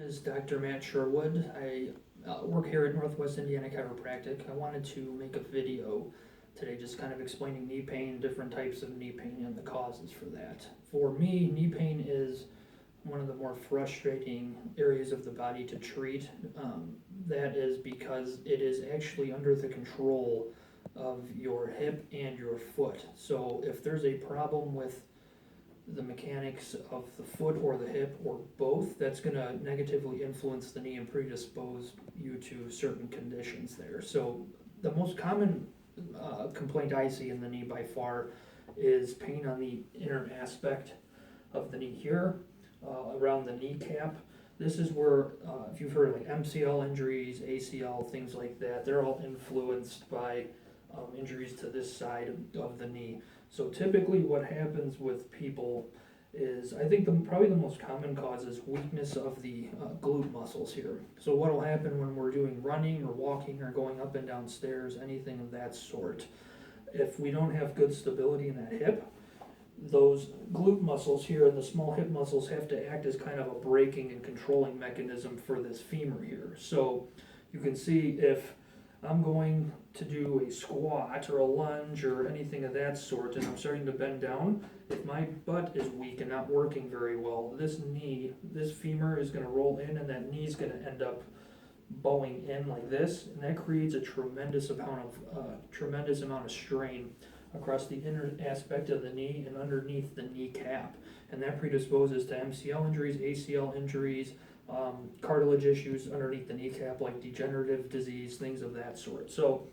Is Dr. Matt Sherwood. I work here at Northwest Indiana Chiropractic. I wanted to make a video today just kind of explaining knee pain, different types of knee pain, and the causes for that. For me, knee pain is one of the more frustrating areas of the body to treat. That is because it is actually under the control of your hip and your foot. So if there's a problem with the mechanics of the foot or the hip or both, that's going to negatively influence the knee and predispose you to certain conditions there. So the most common complaint I see in the knee by far is pain on the inner aspect of the knee here, around the kneecap. This is where, if you've heard of like MCL injuries, ACL, things like that, they're all influenced by injuries to this side of the knee. So typically what happens with people is, I think probably the most common cause is weakness of the glute muscles here. So what will happen when we're doing running or walking or going up and down stairs, anything of that sort, if we don't have good stability in that hip, those glute muscles here and the small hip muscles have to act as kind of a braking and controlling mechanism for this femur here. So you can see if I'm going to do a squat or a lunge or anything of that sort and I'm starting to bend down, if my butt is weak and not working very well, this femur is going to roll in and that knee is going to end up bowing in like this, and that creates a tremendous amount of strain across the inner aspect of the knee and underneath the kneecap, and that predisposes to MCL injuries, ACL injuries, cartilage issues underneath the kneecap like degenerative disease, things of that sort. So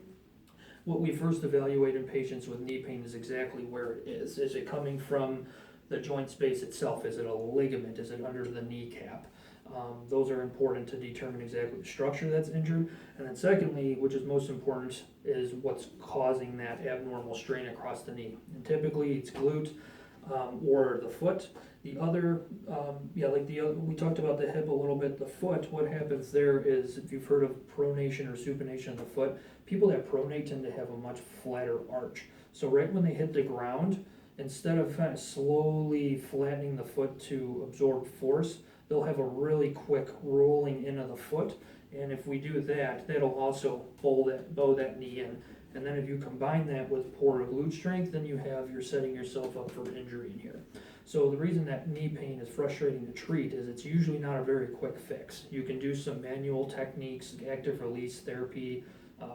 what we first evaluate in patients with knee pain is exactly where it is. Is it coming from the joint space itself? Is it a ligament? Is it under the kneecap? Those are important to determine exactly the structure that's injured. And then secondly, which is most important, is what's causing that abnormal strain across the knee. And typically it's glute or the foot. The other, we talked about the hip a little bit. The foot, what happens there is, if you've heard of pronation or supination of the foot, people that pronate tend to have a much flatter arch. So right when they hit the ground, instead of kind of slowly flattening the foot to absorb force, they'll have a really quick rolling in of the foot. And if we do that, that'll also bow that knee in. And then if you combine that with poor glute strength, then you're setting yourself up for injury in here. So the reason that knee pain is frustrating to treat is it's usually not a very quick fix. You can do some manual techniques, active release therapy,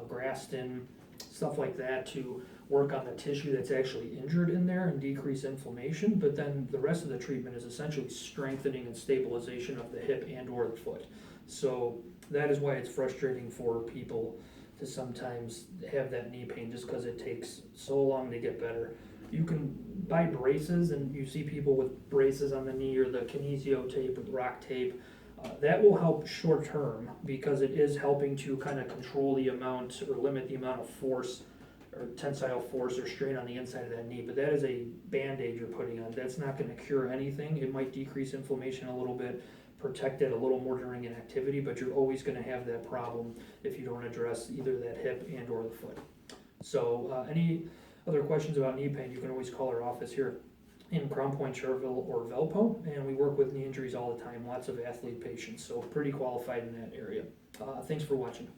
Graston, stuff like that to work on the tissue that's actually injured in there and decrease inflammation, but then the rest of the treatment is essentially strengthening and stabilization of the hip and or the foot. So that is why it's frustrating for people to sometimes have that knee pain, just because it takes so long to get better. You can buy braces, and you see people with braces on the knee or the kinesio tape or the rock tape. That will help short term because it is helping to kind of control the amount or limit the amount of force or tensile force or strain on the inside of that knee, but that is a band-aid you're putting on. That's not going to cure anything. It might decrease inflammation a little bit, protect it a little more during an activity, but you're always going to have that problem if you don't address either that hip and or the foot. So any other questions about knee pain, you can always call our office here in Crown Point, Sherwood, or Valpo, and we work with knee injuries all the time, lots of athlete patients, so pretty qualified in that area. Thanks for watching.